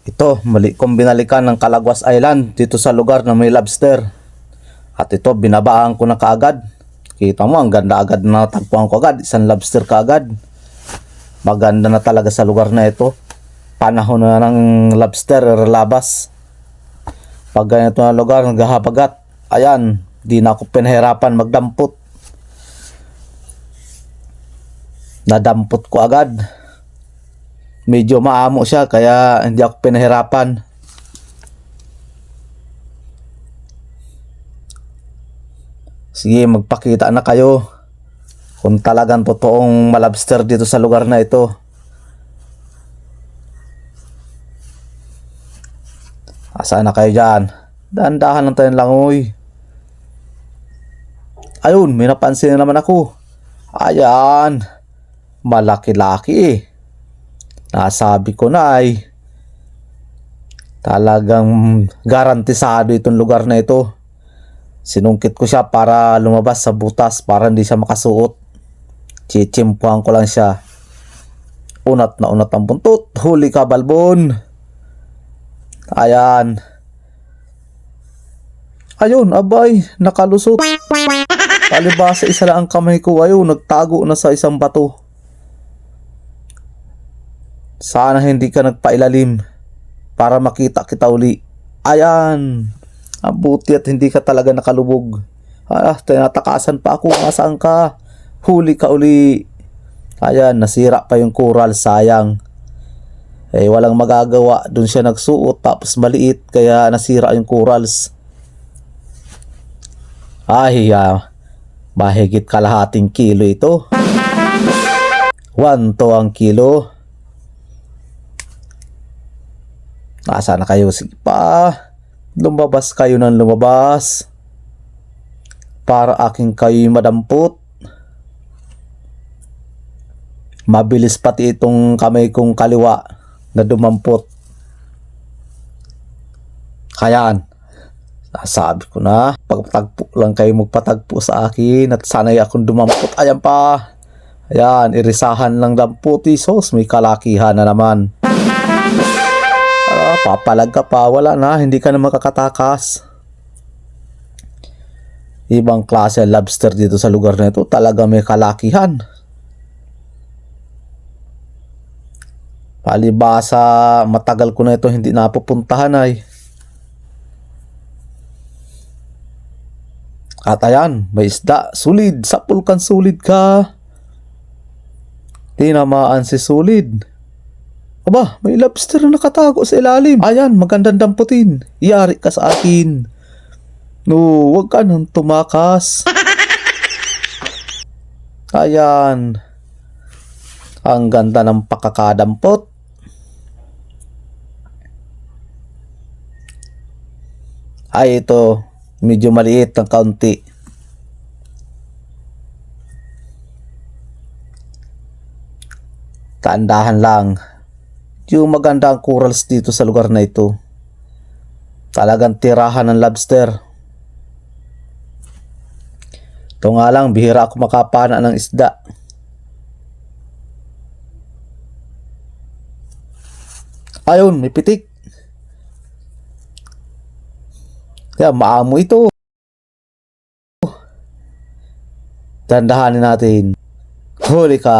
Ito, mali kong binalikan ng Calaguas Island dito sa lugar na may lobster. At ito, binabaan ko na kaagad. Kita mo, ang ganda agad na tagpuan ko agad. Isang lobster kaagad. Maganda na talaga sa lugar na ito. Panahon na ng lobster labas. Pag ganito na lugar, naghahabagat. Ayan, di na ako pinahirapan magdampot. Nadampot ko agad. Medyo maamo siya kaya hindi ako pinahirapan. Sige, magpakita na kayo kung talagang totoong malabster dito sa lugar na ito. Asaan na kayo dyan? Dahan-dahan lang tayong langoy. Ayun, may napansin na naman ako. Ayan, malaki-laki eh. Nasabi ko na ay talagang garantisado itong lugar na ito. Sinungkit ko siya para lumabas sa butas para hindi siya makasuot. Chichimpuhan ko lang siya. Unat na unat ang buntot. Huli ka, balbon. Ayan. Ayun, abay, nakalusot. Palibasa isa lang ang kamay ko. Ayun, nagtago na sa isang bato. Sana hindi ka nagpailalim para makita kita uli. Ayan. Mabuti at hindi ka talaga nakalubog. Tinatakasan pa ako. Nasaan ka? Huli ka uli. Ayan, nasira pa yung coral. Sayang. Eh, walang magagawa. Doon siya nagsuot tapos maliit kaya nasira yung corals. Ay, mahigit kalahating kilo ito. 1 to ang kilo. Nasaan na kayo? Sige pa. Lumabas kayo ng lumabas. Para aking kayo'y madampot. Mabilis pati itong kamay kong kaliwa na dumampot. Kayaan. Sabi ko na, pagtagpo lang kayo magpatagpo sa akin at sanay akong dumampot. Ayan pa. Ayan, irisahan lang dampot. Sos, may kalakihan na naman. Papalag ka pa, wala na, hindi ka na makakatakas. Ibang klase lobster dito sa lugar na ito, talaga may kalakihan. Palibasa, matagal ko na ito hindi napupuntahan ay. At ayan, may isda, sulid, sapul kan sulid ka. Tinamaan si sulid. Aba, may lobster na nakatago sa ilalim. Ayan, magandang damputin. Iyari ka sa akin. No, wag ka nang tumakas. Ayan. Ang ganda ng pakakadampot. Ay, ito. Medyo maliit ng kaunti. Taandahan lang. Yung maganda ang corals dito sa lugar na ito. Talagang tirahan ng lobster. Ito nga lang, bihira ako makapana ng isda. Ayun, may pitik. Kaya maamo ito. Dandahanin natin. Huli ka.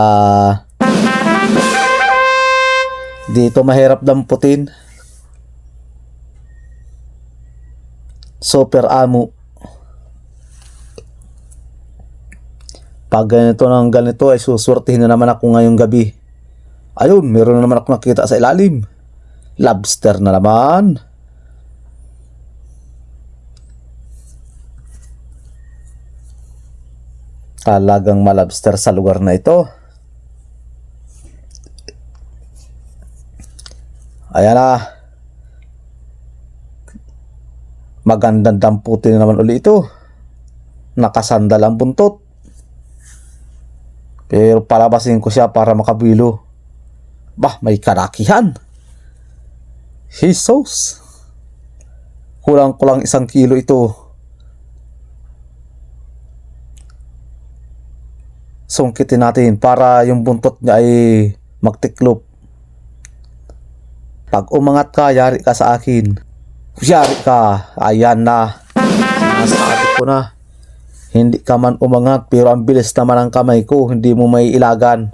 Dito mahirap damputin. Super amo. Pag ganito ng ganito ay susurtihin na naman ako ngayong gabi. Ayun, meron na naman ako nakita sa ilalim. Lobster na naman. Talagang malobster sa lugar na ito. Ayan na. Magandang damputin na naman uli ito. Nakasandal ang buntot. Pero palabasin ko siya para makabilo. Bah, may kalakihan. Jesus. Kulang-kulang 1 kilo ito. Sungkitin natin para yung buntot niya ay magtiklop. Pag umangat ka, yari ka sa akin. Yari ka. Ayan na. Sinasabi ko na. Hindi ka man umangat pero ang bilis naman ang kamay ko. Hindi mo may ilagan.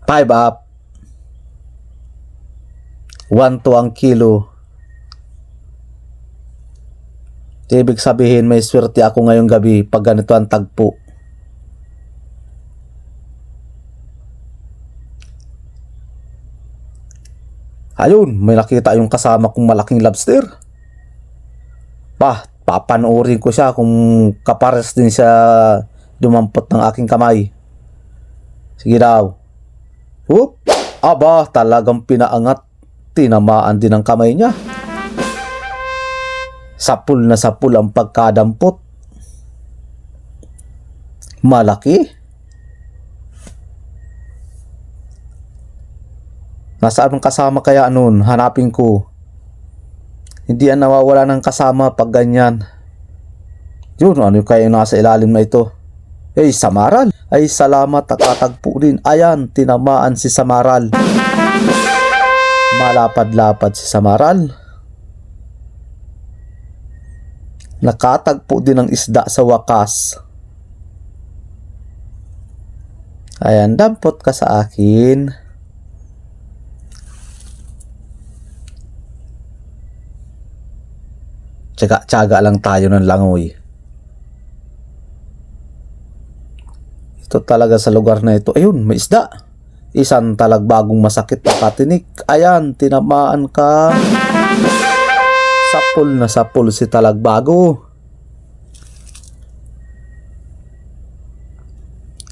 5 up. 1 to ang kilo. Ibig sabihin may swerte ako ngayong gabi pag ganito ang tagpo. Ayun, may nakita yung kasama kong malaking lobster. Papanoorin ko siya kung kapares din siya dumampot ng aking kamay. Sige daw. Whoop! Aba, talagang pinaangat. Tinamaan din ang kamay niya. Sapul na sapul ang pagkadampot. Malaki. Nasaan ang kasama kaya noon? Hanapin ko. Hindi yan nawawala ng kasama pag ganyan. Yun, ano kaya nasa ilalim na ito? Samaral. Ay, salamat, nakatagpo din. Ayan, tinamaan si Samaral. Malapad-lapad si Samaral. Nakatagpo din ng isda sa wakas. Ayan, dampot ka sa akin. Tsaga lang tayo ng langoy. Ito talaga sa lugar na ito. Ayun, may isda. Isang talagbagong masakit na katinik. Ayan, tinamaan ka. Sapul na sapul si talagbago.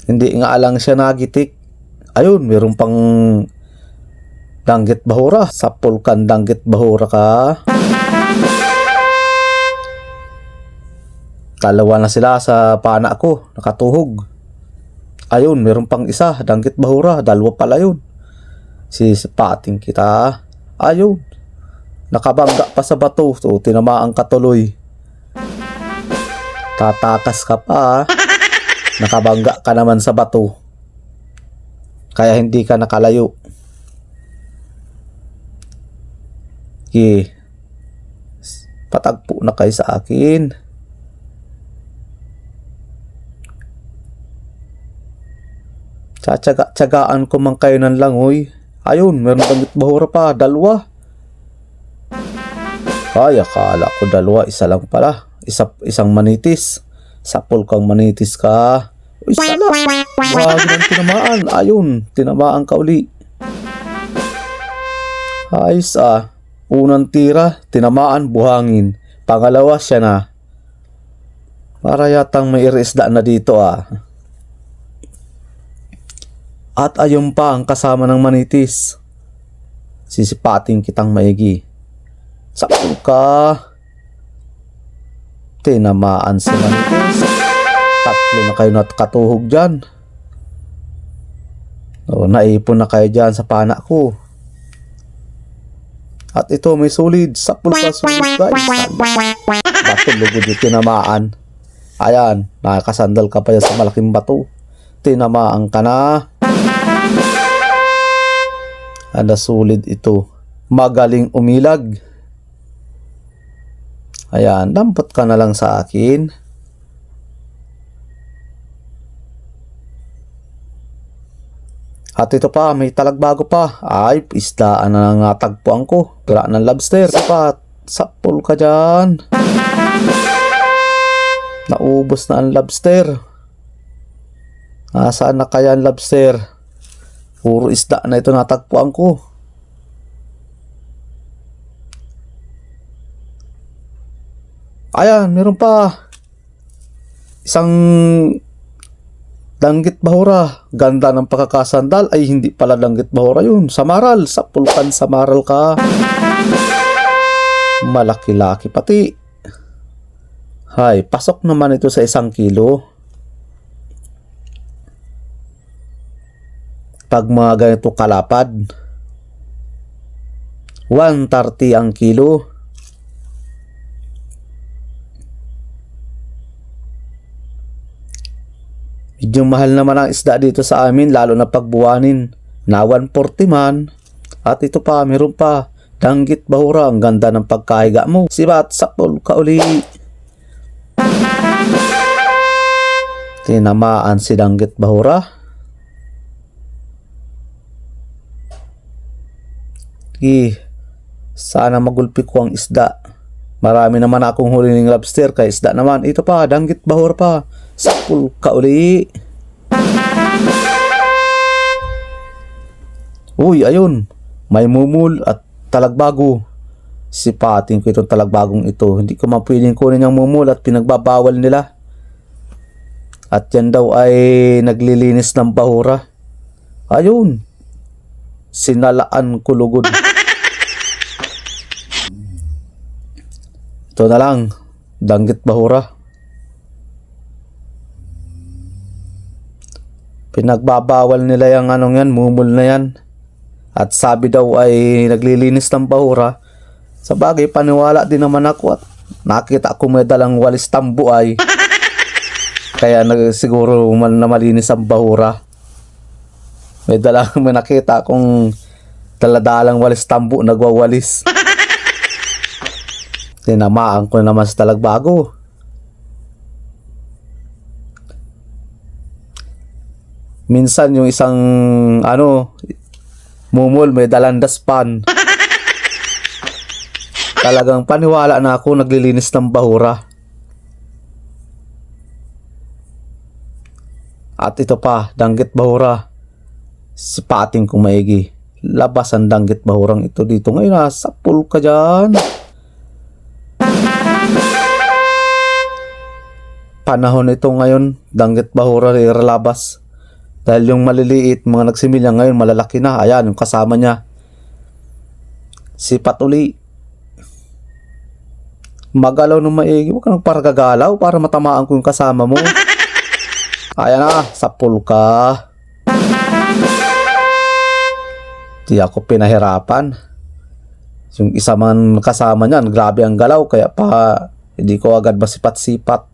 Hindi nga lang siya nagitik. Ayun, meron pang danggit bahura. Sapul kan danggit bahura ka. Dalawa na sila sa pana ko, nakatuhog. Ayun, meron pang isa, danggit bahura, dalawa pala yun. Sipating kita. Ayun, nakabangga pa sa bato, so tinamaan ka tuloy. Tatakas ka pa, nakabangga ka naman sa bato. Kaya hindi ka nakalayo. Patagpo na kayo sa akin. Tsagaan ko man kayo ng langoy. Ayun, meron danggit bahura pa, dalawa. Ay, akala ko dalawa, isa lang pala. Isang manitis. Sapol kang manitis ka. Uy, sala. Wag nang tinamaan. Ayun, tinamaan ka uli. Ayos Unang tira, tinamaan, buhangin. Pangalawa, siya na. Para yatang may irisda na dito At ayun pa ang kasama ng manitis. Sisipating kitang maigi. Sapul ka. Tinamaan si manitis. Tatlo na kayo nakatuhog dyan. Naipon na kayo dyan sa pana ko. At ito may solid. Sapul ka, solid guys. Bato lugod yung tinamaan. Ayan, nakakasandal ka pa yan sa malaking bato. Tinamaan ka na. Ada solid ito. Magaling umilag. Ayan, dampot ka na lang sa akin. At ito pa, may talagbago pa. Ay, isdaan na nga tagpuan ko. Pira ng lobster. Sapat, sapul ka dyan. Naubos na ang lobster. Nasaan na kaya ang lobster? Puro isda na ito natagpuan ko. Ayan, meron pa. Isang danggit bahura. Ganda ng pagkakasandal. Ay, hindi pala danggit bahura yun. Samaral. Sapulkan samaral ka. Malaki-laki pati. Hay, pasok naman ito sa 1 kilo. Pag mga ganito kalapad, 130 ang kilo. Medyo mahal naman ang isda dito sa amin, lalo na pagbuwanin. na 140 man. At ito pa, meron pa. Danggit bahura, ang ganda ng pagkahiga mo. Sibat, sapol ka uli. Tinamaan si Danggit bahura. Sana magulpi ko ang isda. Marami naman akong huli ng lobster, kaya isda naman. Ito pa, Danggit bahura pa. Sapol ka uli. Uy, ayun. May mumul at talagbago. Sipatin ko itong talagbagong ito. Hindi ko mapwedeng kunin yung mumul at pinagbabawal nila. At yan daw ay naglilinis ng bahura. Ayun. Sinalaan ko lugod. Ito na lang. Danggit bahura. Pinagbabawal nila yung anong yan, mumul na yan. At sabi daw ay naglilinis ng bahura. Sa bagay, paniwala din naman ako at nakita ko may dalang walis tambo ay. Kaya siguro na malinis ang bahura. May nakita akong daladalang walis tambo nagwawalis. Tinamaan ko naman sa talagbago. Minsan yung isang mumul may dalang daspan. Talagang paniwala na ako naglilinis ng bahura. At ito pa, danggit bahura. Sipating kong maigi. Labas ang danggit bahurang ito dito. Ngayon sapul ka dyan. Panahon ito ngayon, danggit bahura labas. Dahil yung maliliit, mga nagsimilya ngayon, malalaki na. Ayan, yung kasama niya. Sipat uli. Magalaw ng maigi. Huwag ka nang paragagalaw para matamaan ko yung kasama mo. Ayan na, sapul ka. Di ako pinahirapan. Yung isa man kasama niyan, grabe ang galaw. Kaya pa, hindi ko agad masipat-sipat.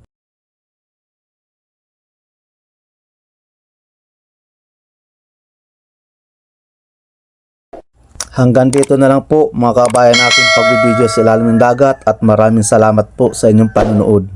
Hanggang dito na lang po mga kabayan aking pagbibideo sa ilalim ng dagat at maraming salamat po sa inyong panonood.